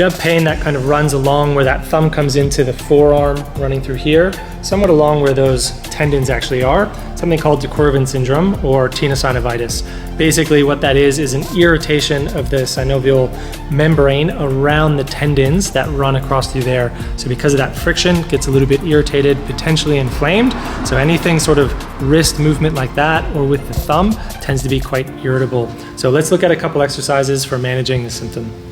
Do you have pain that kind of runs along where that thumb comes into the forearm, running through here, somewhat along where those tendons actually are? Something called DeQuervain syndrome or tenosynovitis. Basically what that is an irritation of the synovial membrane around the tendons that run across through there. So because of that friction, it gets a little bit irritated, potentially inflamed. So anything sort of wrist movement like that or with the thumb tends to be quite irritable. So let's look at a couple exercises for managing the symptom.